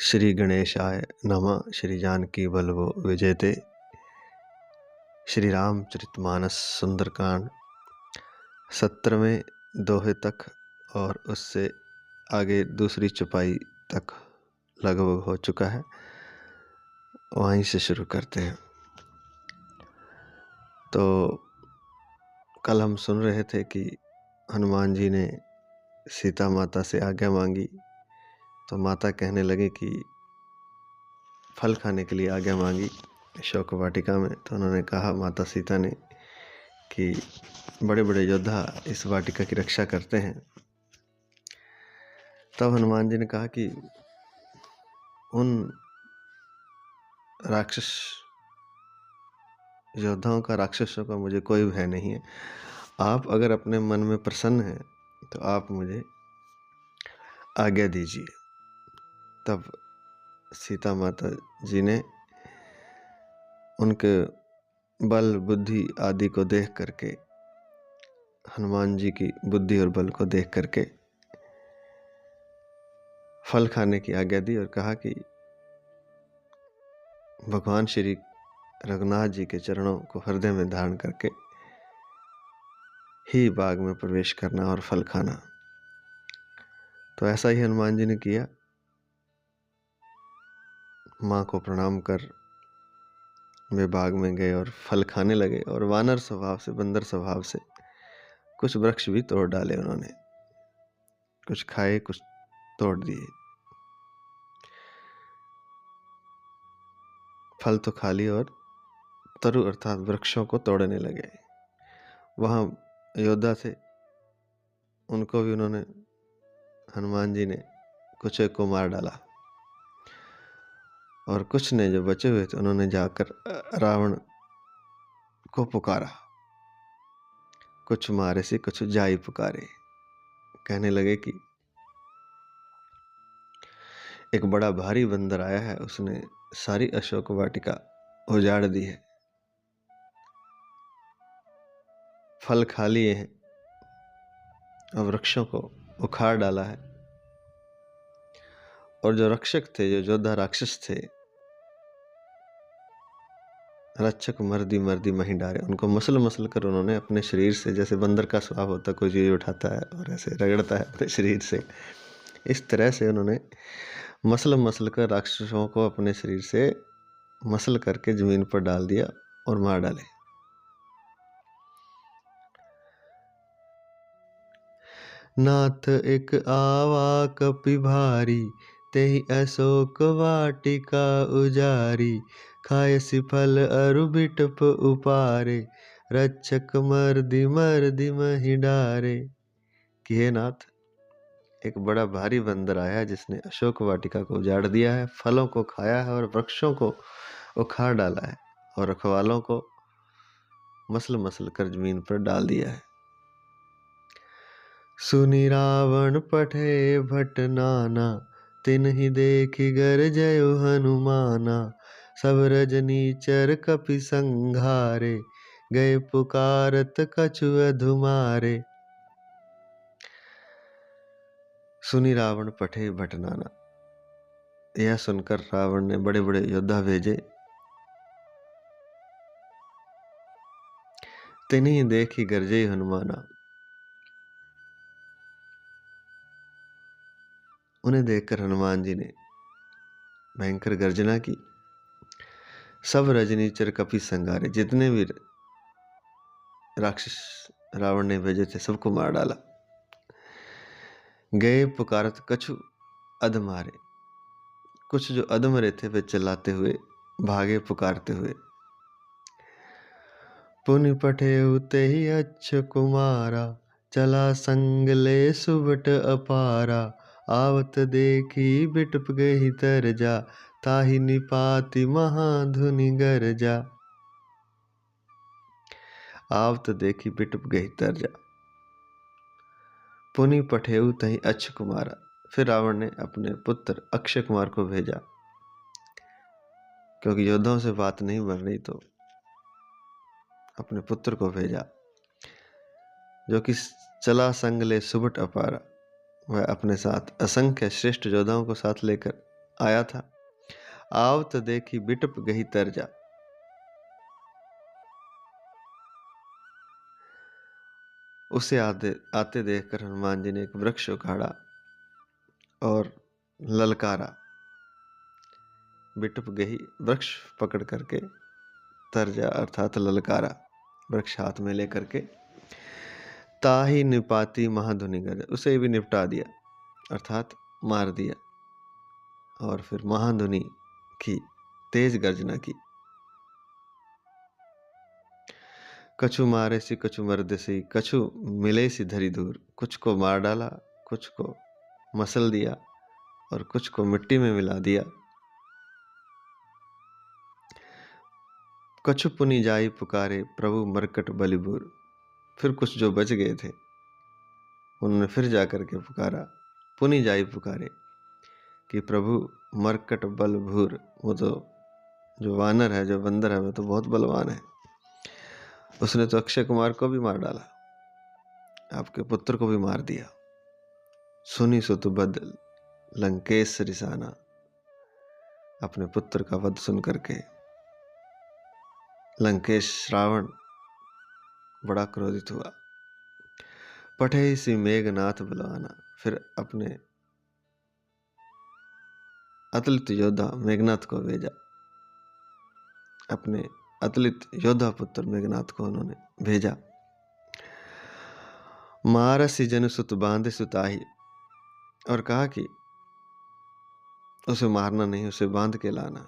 श्री गणेशाय नमः। श्री जानकी बल्लभो विजयते। श्री रामचरितमानस सुंदरकांड 17वें दोहे तक और उससे आगे दूसरी चौपाई तक लगभग हो चुका है। वहीं से शुरू करते हैं। तो कल हम सुन रहे थे कि हनुमान जी ने सीता माता से आज्ञा मांगी, तो माता कहने लगी कि फल खाने के लिए आज्ञा मांगी शोक वाटिका में। तो उन्होंने कहा, माता सीता ने, कि बड़े बड़े योद्धा इस वाटिका की रक्षा करते हैं। तब हनुमान जी ने कहा कि उन राक्षस योद्धाओं का, राक्षसों का मुझे कोई भय नहीं है। आप अगर अपने मन में प्रसन्न हैं तो आप मुझे आज्ञा दीजिए। तब सीता माता जी ने उनके बल बुद्धि आदि को देख करके, हनुमान जी की बुद्धि और बल को देख करके फल खाने की आज्ञा दी और कहा कि भगवान श्री रघुनाथ जी के चरणों को हृदय में धारण करके ही बाग में प्रवेश करना और फल खाना। तो ऐसा ही हनुमान जी ने किया। माँ को प्रणाम कर वे बाग में गए और फल खाने लगे। और वानर स्वभाव से, बंदर स्वभाव से कुछ वृक्ष भी तोड़ डाले उन्होंने। कुछ खाए, कुछ तोड़ दिए। फल तो खा लिए और तरु अर्थात वृक्षों को तोड़ने लगे। वहाँ योद्धा थे, उनको भी उन्होंने, हनुमान जी ने कुछ एक को मार डाला। और कुछ ने, जो बचे हुए थे, उन्होंने जाकर रावण को पुकारा। कुछ मारे से कुछ जाई पुकारे। कहने लगे कि एक बड़ा भारी बंदर आया है, उसने सारी अशोक वाटिका उजाड़ दी है, फल खा लिए हैं और वृक्षों को उखाड़ डाला है। और जो रक्षक थे, जो योद्धा राक्षस थे, रक्षक मर्दी मर्दी मही डारे, उनको मसल मसल कर उन्होंने अपने शरीर से, जैसे बंदर का स्वभाव होता है, कोई चीज उठाता है और ऐसे रगड़ता है अपने शरीर से, इस तरह से उन्होंने मसल मसल कर राक्षसों को अपने शरीर से मसल करके जमीन पर डाल दिया और मार डाले। नाथ एक आवा कपि भारी, तेहि अशोक वाटिका उजारी। खाए सिफल अरु बिटप उपारे, रक्षक मर्दी मर्दी मही डारे। कि हे नाथ, एक बड़ा भारी बंदर आया है जिसने अशोक वाटिका को उजाड़ दिया है, फलों को खाया है और वृक्षों को उखाड़ डाला है और रखवालों को मसल मसल कर जमीन पर डाल दिया है। सुनि रावण पठे भट नाना, तिन्हि देखि गरजयो हनुमाना। सब रजनीचर कपि संघारे, गए पुकारत कछु अधुमारे। सुनि रावण पठे भट नाना, यह सुनकर रावण ने बड़े बड़े योद्धा भेजे। तिन्हि देखि गरजय हनुमाना, उन्हें देखकर हनुमान जी ने भयंकर गर्जना की। सब रजनीचर कपि संघारे, जितने भी राक्षस रावण ने भेजे थे सबको मार डाला। गए पुकारत कछु अधमारे, कुछ जो अधमरे थे वे चिल्लाते हुए भागे, पुकारते हुए। पुनि पठेउ तेहि अच्छ कुमारा, चला संग ले सुबट अपारा। आवत देखी बिटप गही तरजा, ताहि निपाति महाधुनि गरजा। आवत देखी बिटप गही तरजा, पुनि पठेउ तहि अच्छ कुमारा। फिर रावण ने अपने पुत्र अक्षय कुमार को भेजा, क्योंकि योद्धाओं से बात नहीं बन रही, तो अपने पुत्र को भेजा, जो कि चला संग ले सुबट अपारा। वह अपने साथ असंख्य श्रेष्ठ योद्धाओं को साथ लेकर आया था। आवत देखी बिटप गही तरजा। उसे आते देखकर हनुमान जी ने एक वृक्ष उखाड़ा और ललकारा। बिटप गही वृक्ष पकड़ करके, तरजा अर्थात ललकारा, वृक्ष हाथ में लेकर के। ताही निपाती महाधुनि गर्ज, उसे भी निपटा दिया अर्थात मार दिया। और फिर महाधुनि की, तेज गर्जना की। कछु मारे सी कछु मर्द सी, कछु मिले सी धरी धूर। कुछ को मार डाला, कुछ को मसल दिया और कुछ को मिट्टी में मिला दिया। कछु पुनि जाई पुकारे, प्रभु मरकट बलिभूर। फिर कुछ जो बच गए थे उन्होंने फिर जाकर के पुकारा, पुनि जाई पुकारे कि प्रभु मरकट बलभूर। वो तो जो वानर है, जो बंदर है, वो तो बहुत बलवान है। उसने तो अक्षय कुमार को भी मार डाला, आपके पुत्र को भी मार दिया। सुनी सुत बद लंकेश रिसाना, अपने पुत्र का वध सुन करके लंकेश रावण बड़ा क्रोधित हुआ। पठे सी मेघनाथ बलवाना, फिर अपने अतुलित योद्धा मेघनाथ को भेजा। अपने अतुलित योद्धा पुत्र मेघनाथ को उन्होंने भेजा। मारसी जन सुत बांधे सुताही, और कहा कि उसे मारना नहीं, उसे बांध के लाना।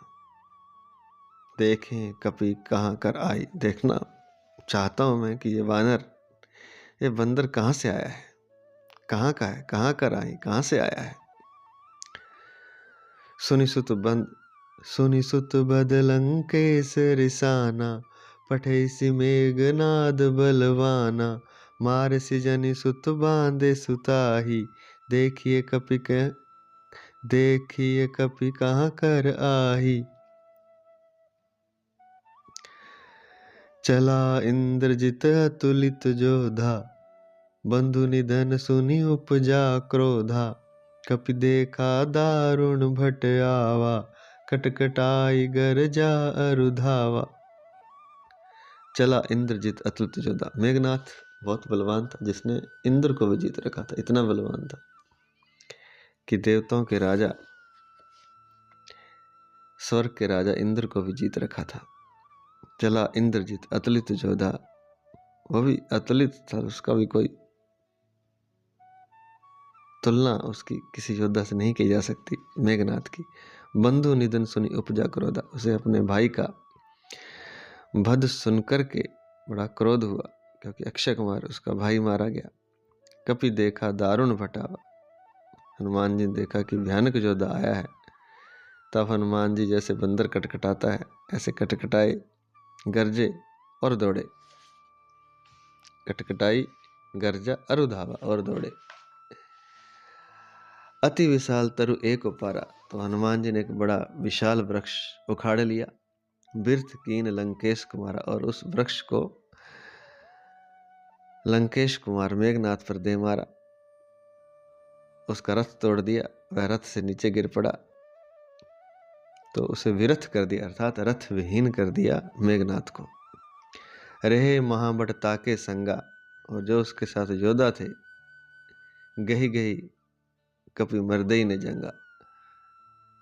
देखें कपि कहाँ कर आई, देखना चाहता हूं मैं कि ये वानर, ये बंदर कहाँ से आया है, कहाँ का है, कहाँ कर आई, कहाँ से आया है। सुनि सुत बद लंकेश रिसाना, पठैसी मेघनाद बलवाना। मारसी जनि सुत बांधे सुताही, देखिए कपि कहाँ कर आही। चला इंद्रजित अतुलित जोधा, बंधु निधन सुनि उपजा क्रोधा। कपि देखा दारुण भट आवा, कटकटाई गरजा अरुधावा। चला इंद्रजित अतुलित जोधा, मेघनाथ बहुत बलवान था, जिसने इंद्र को भी जीत रखा था। इतना बलवान था कि देवताओं के राजा, स्वर्ग के राजा इंद्र को भी जीत रखा था। चला इंद्रजित अतुलित जोधा, वो भी अतुलित था, उसका भी कोई तुलना उसकी किसी योद्धा से नहीं की जा सकती मेघनाथ की। बंधु निधन सुनी उपजा क्रोधा, उसे अपने भाई का वध सुनकर के बड़ा क्रोध हुआ, क्योंकि अक्षय कुमार उसका भाई मारा गया। कपि देखा दारुण भटावा, हनुमान जी ने देखा कि भयानक योद्धा आया है। तब हनुमान जी जैसे बंदर कटकटाता है ऐसे कटकटाए, गरजे और दौड़े। कटकटाई, गरजा, अरुधावा, और दौड़े। अति विशाल तरु एक उपारा, तो हनुमान जी ने एक बड़ा विशाल वृक्ष उखाड़ लिया। बिरथ कीन लंकेश कुमार, और उस वृक्ष को लंकेश कुमार मेघनाथ पर दे मारा। उसका रथ तोड़ दिया, वह रथ से नीचे गिर पड़ा, तो उसे विरथ कर दिया अर्थात रथ विहीन कर दिया मेघनाथ को। रहे महाबट ताके संगा, और जो उसके साथ योद्धा थे, गही गही कपि मर्दई ने जंगा,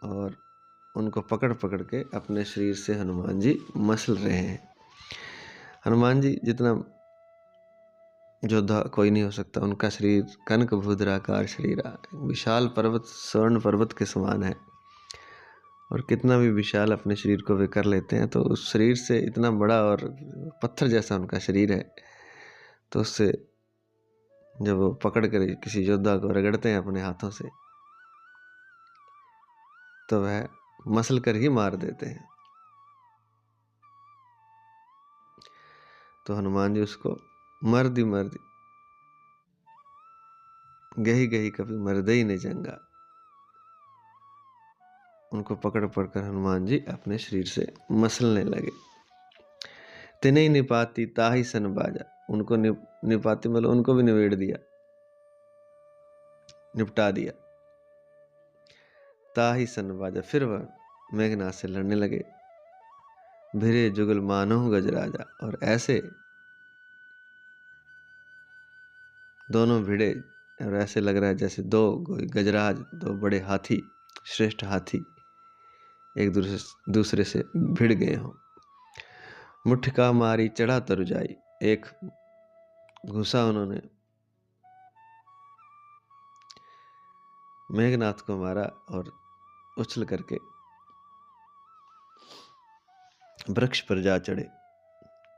और उनको पकड़ पकड़ के अपने शरीर से हनुमान जी मसल रहे हैं। हनुमान जी जितना योद्धा कोई नहीं हो सकता, उनका शरीर कनक भूद्राकार शरीर, विशाल पर्वत, स्वर्ण पर्वत के समान है। और कितना भी विशाल अपने शरीर को वे कर लेते हैं, तो उस शरीर से इतना बड़ा और पत्थर जैसा उनका शरीर है, तो उससे जब वो पकड़ कर किसी योद्धा को रगड़ते हैं अपने हाथों से, तो वह मसल कर ही मार देते हैं। तो हनुमान जी उसको मर्दी गही गही कभी मर्दई ने जंगा, उनको पकड़ पकड़ हनुमान जी अपने शरीर से मसलने लगे। तिनई निपाती ताही सन बाजा, उनको निपाती मतलब उनको भी निबेड़ दिया, निपटा दिया। ताहि सन बाजा। फिर वह मेघनाथ से लड़ने लगे। भिरे जुगल मानो गजराजा। और ऐसे दोनों भिड़े और ऐसे लग रहा है जैसे दो गजराज, दो बड़े हाथी, श्रेष्ठ हाथी एक दूसरे से भिड़ गए हों। मुठ्ठिका मारी चढ़ा तरु जाई। एक घुसा उन्होंने मेघनाथ को मारा और उछल करके वृक्ष पर जा चढ़े।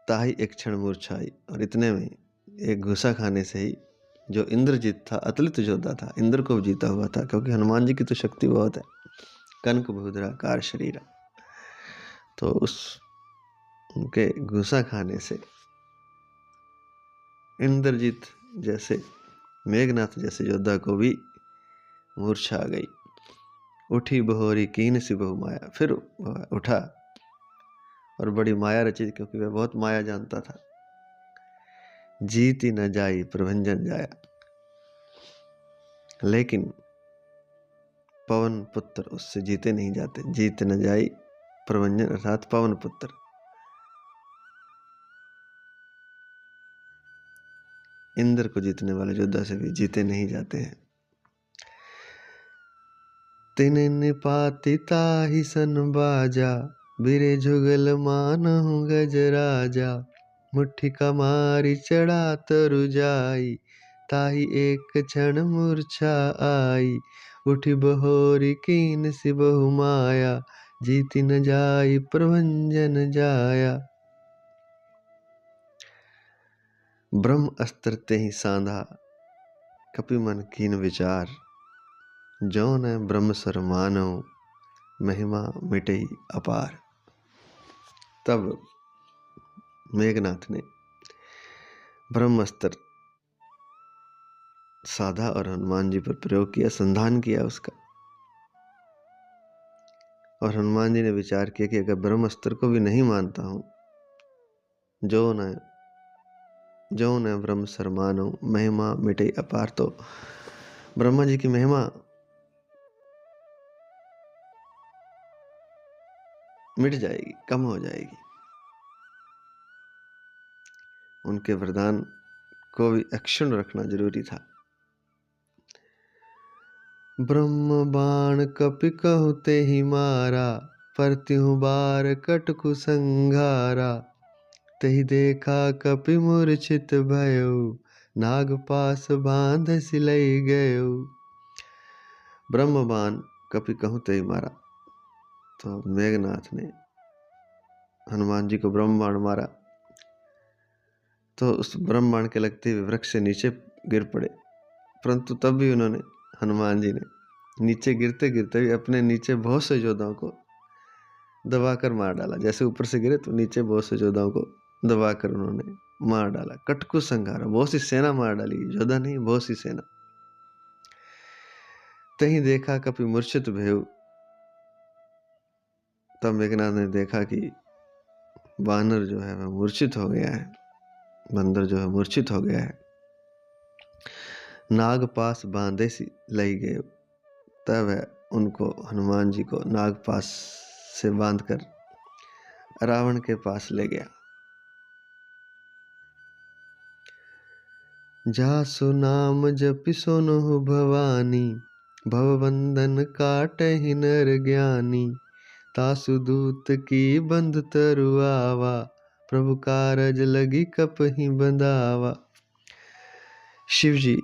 ताही एक क्षण मूर्छा आई। और इतने में एक घुसा खाने से ही जो इंद्रजीत था, अतुलित योद्धा था, इंद्र को जीता हुआ था, क्योंकि हनुमान जी की तो शक्ति बहुत है, कनक भूधराकार शरीर। तो उस उनके घुसा खाने से इंद्रजीत जैसे, मेघनाथ जैसे योद्धा को भी मूर्छा आ गई। उठी बहोरी कीन सी बहु माया। फिर वह उठा और बड़ी माया रची, क्योंकि वह बहुत माया जानता था। जीती न जाई प्रभंजन जाया। लेकिन पवन पुत्र उससे जीते नहीं जाते। जीत न जाई प्रभंजन अर्थात पवन पुत्र। इंद्र को जीतने वाले योद्धा से भी जीते नहीं जाते हैं। तिन निपाति ताहि सन बाजा। बिरे जुगल मानहु गजराजा। मुठ्ठिका मारी चढ़ा तरु जाई। ताहि एक क्षण मूर्छा आई। उठी बहोरी कीन सी बहु माया। जीति न जाई प्रभंजन जाया। ब्रह्म अस्त्र तेहि सांधा। कपि मन कीन विचार। जो न ब्रह्म सर मानव। महिमा मिटई अपार। तब मेघनाथ ने ब्रह्मास्त्र साधा और हनुमान जी पर प्रयोग किया, संधान किया उसका। और हनुमान जी ने विचार किया कि अगर ब्रह्मास्त्र को भी नहीं मानता हूं, जो न ब्रह्म सर मानव महिमा मिटे अपार, तो ब्रह्मा जी की महिमा मिट जाएगी, कम हो जाएगी। उनके वरदान को भी अक्षुण्ण रखना जरूरी था। ब्रह्म बाण कपि कहु तेहि मारा। परतिहु बार कटकु संघारा। तेहि देखा कपि मूर्छित भयो। नाग पास बांध सिलई गयो। ब्रह्म बाण कपि कहु तेहि मारा। तो मेघनाथ ने हनुमान जी को ब्रह्म बाण मारा, तो उस ब्रह्म बाण के लगते हुए वृक्ष से नीचे गिर पड़े। परंतु तब भी उन्होंने, हनुमान जी ने नीचे गिरते गिरते भी अपने नीचे बहुत से योद्धाओं को दबाकर मार डाला। जैसे ऊपर से गिरे तो नीचे बहुत से योद्धाओं को दबाकर उन्होंने मार डाला। कटकु संघारा, बहुत सी सेना मार डाली, योद्धा नहीं, बहुत सी सेना। तहीं देखा कपि मूर्छित भयउ। तब मेघनाथ ने देखा कि वानर जो है वह मूर्छित हो गया है, बंदर जो है मूर्छित हो गया है। नाग पास बांधे सी लई गए। तब है उनको, हनुमान जी को नाग पास से बांधकर रावण के पास ले गया। जासु नाम जपि सुनहु भवानी। भवबंधन काटहि नर ज्ञानी। तासु दूत की बंध तरु आवा। प्रभु कारज लगी कपहि बंधावा। शिव जी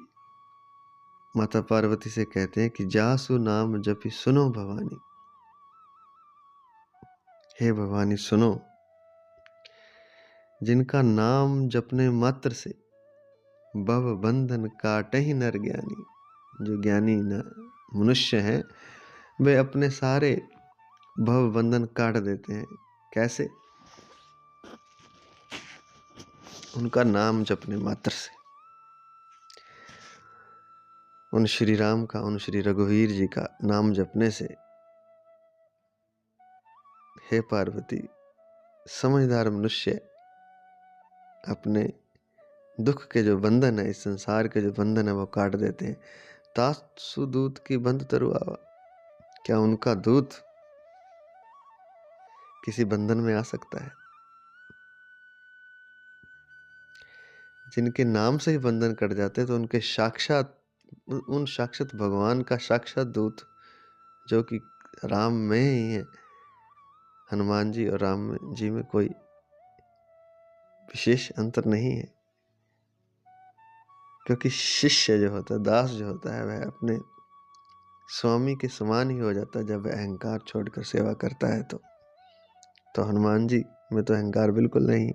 माता पार्वती से कहते हैं कि जासु नाम जपि सुनो भवानी। हे भवानी सुनो, जिनका नाम जपने मात्र से भव बंधन काटहि नर ज्ञानी। जो ज्ञानी न मनुष्य हैं वे अपने सारे भव बंधन काट देते हैं। कैसे? उनका नाम जपने मात्र से। उन श्री राम का, उन श्री रघुवीर जी का नाम जपने से हे पार्वती, समझदार मनुष्य अपने दुख के जो बंधन है, इस संसार के जो बंधन है वो काट देते हैं। तासु दूत की बंध तरु आवा। क्या उनका दूत किसी बंधन में आ सकता है? जिनके नाम से ही बंधन कट जाते हैं तो उनके साक्षात उन साक्षात भगवान का साक्षात दूत जो कि राम में ही है, हनुमान जी और राम जी में कोई विशेष अंतर नहीं है। क्योंकि शिष्य जो होता है, दास जो होता है, वह अपने स्वामी के समान ही हो जाता है जब वह अहंकार छोड़कर सेवा करता है। तो हनुमान जी में तो अहंकार बिल्कुल नहीं,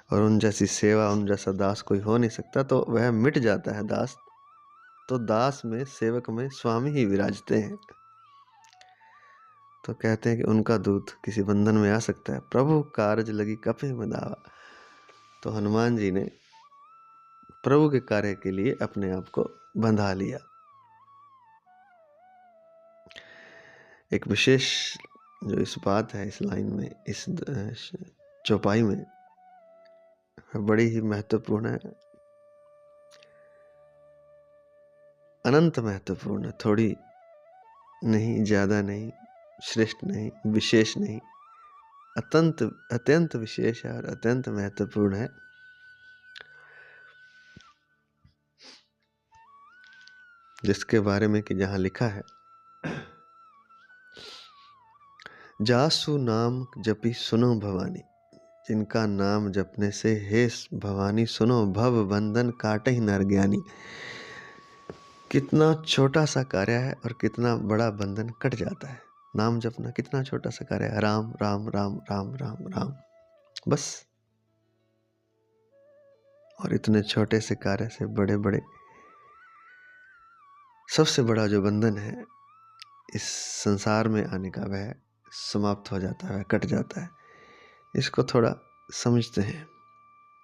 और उन जैसी सेवा, उन जैसा दास कोई हो नहीं सकता, तो वह मिट जाता है दास। तो दास में, सेवक में स्वामी ही विराजते हैं। तो कहते हैं कि उनका दूत किसी बंधन में आ सकता है। प्रभु कारज लगी कपि में दावा। तो हनुमान जी ने प्रभु के कार्य के लिए अपने आप को बंधा लिया। एक विशेष जो इस बात है, इस लाइन में, इस चौपाई में, बड़ी ही महत्वपूर्ण है, अनंत महत्वपूर्ण है। थोड़ी नहीं, ज्यादा नहीं, श्रेष्ठ नहीं, विशेष नहीं, अत्यंत विशेष है और अत्यंत महत्वपूर्ण है। जिसके बारे में कि जहाँ लिखा है, जासु नाम जपी सुनो भवानी। जिनका नाम जपने से हे भवानी सुनो, भव बंधन काटे ही नर ज्ञानी। कितना छोटा सा कार्य है और कितना बड़ा बंधन कट जाता है। नाम जपना कितना छोटा सा कार्य है, राम राम राम राम राम राम, बस। और इतने छोटे से कार्य से बड़े बड़े, सबसे बड़ा जो बंधन है इस संसार में आने का, वह समाप्त हो जाता है, कट जाता है। इसको थोड़ा समझते हैं,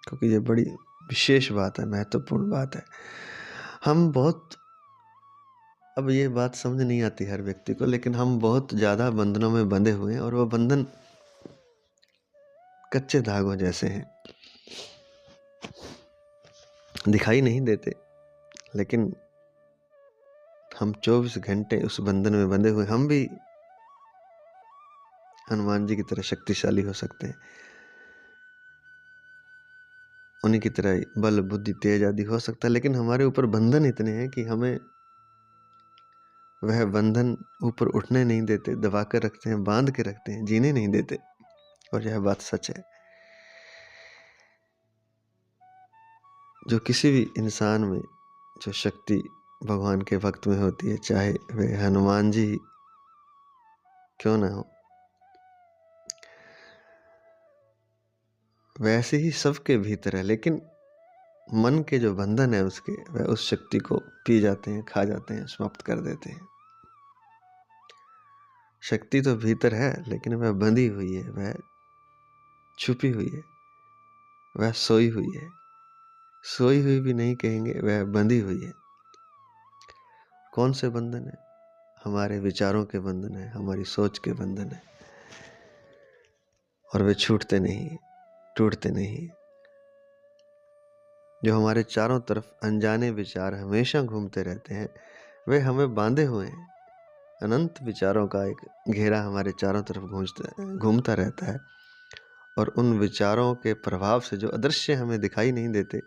क्योंकि ये बड़ी विशेष बात है, महत्वपूर्ण बात है। हम बहुत, अब ये बात समझ नहीं आती हर व्यक्ति को, लेकिन हम बहुत ज़्यादा बंधनों में बंधे हुए हैं, और वो बंधन कच्चे धागों जैसे हैं, दिखाई नहीं देते, लेकिन हम 24 घंटे उस बंधन में बंधे हुए। हम भी हनुमान जी की तरह शक्तिशाली हो सकते हैं, उन्हीं की तरह बल बुद्धि तेज आदि हो सकता है, लेकिन हमारे ऊपर बंधन इतने हैं कि हमें वह बंधन ऊपर उठने नहीं देते, दबा कर रखते हैं, बांध के रखते हैं, जीने नहीं देते। और यह बात सच है। जो किसी भी इंसान में जो शक्ति भगवान के भक्त में होती है, चाहे वे हनुमान जी क्यों ना हो, वैसे ही सबके भीतर है, लेकिन मन के जो बंधन है उसके, वह उस शक्ति को पी जाते हैं, खा जाते हैं, समाप्त कर देते हैं। शक्ति तो भीतर है, लेकिन वह बंधी हुई है, वह छुपी हुई है, वह सोई हुई है। सोई हुई भी नहीं कहेंगे, वह बंधी हुई है। कौन से बंधन है? हमारे विचारों के बंधन है, हमारी सोच के बंधन है, और वे छूटते नहीं, टूटते नहीं। जो हमारे चारों तरफ अनजाने विचार हमेशा घूमते रहते हैं, वे हमें बांधे हुए हैं। अनंत विचारों का एक घेरा हमारे चारों तरफ घूमता रहता है, और उन विचारों के प्रभाव से जो अदृश्य हमें दिखाई नहीं देते,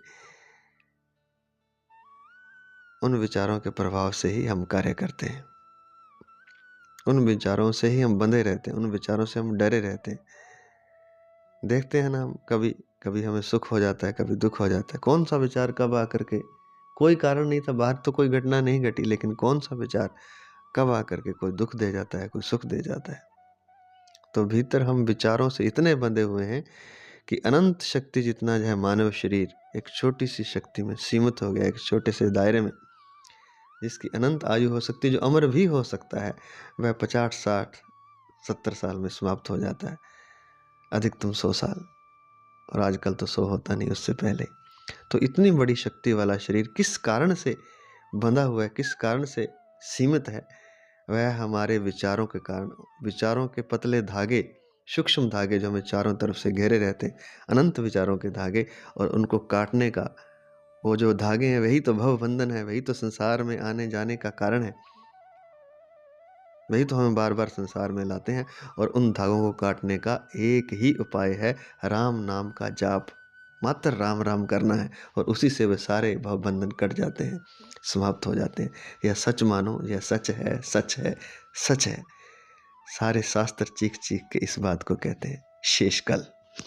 उन विचारों के प्रभाव से ही हम कार्य करते हैं। उन विचारों से ही हम बंधे रहते हैं, उन विचारों से हम डरे रहते हैं। देखते हैं ना, हम कभी कभी हमें सुख हो जाता है, कभी दुख हो जाता है। कौन सा विचार कब आकर के, कोई कारण नहीं था, बाहर तो कोई घटना नहीं घटी, लेकिन कौन सा विचार कब आकर के कोई दुख दे जाता है, कोई सुख दे जाता है। तो भीतर हम विचारों से इतने बंधे हुए हैं कि अनंत शक्ति जितना जो है मानव शरीर एक छोटी सी शक्ति में सीमित हो गया, एक छोटे से दायरे में, जिसकी अनंत आयु हो सकती है, जो अमर भी हो सकता है, वह 50, 60, 70 साल में समाप्त हो जाता है, अधिकतम 100 साल, और आजकल तो 100 होता नहीं, उससे पहले। तो इतनी बड़ी शक्ति वाला शरीर किस कारण से बंधा हुआ है, किस कारण से सीमित है? वह हमारे विचारों के कारण। विचारों के पतले धागे, सूक्ष्म धागे जो हमें चारों तरफ से घेरे रहते हैं, अनंत विचारों के धागे, और उनको काटने का वो जो धागे हैं, वही तो भव बंधन है, वही तो संसार में आने जाने का कारण है। वही तो हमें बार बार संसार में लाते हैं। और उन धागों को काटने का एक ही उपाय है, राम नाम का जाप। मात्र राम राम करना है और उसी से वे सारे भवबंधन कट जाते हैं, समाप्त हो जाते हैं। यह सच मानो, यह सच है, सच है, सच है। सारे शास्त्र चीख चीख के इस बात को कहते हैं। शेषकल।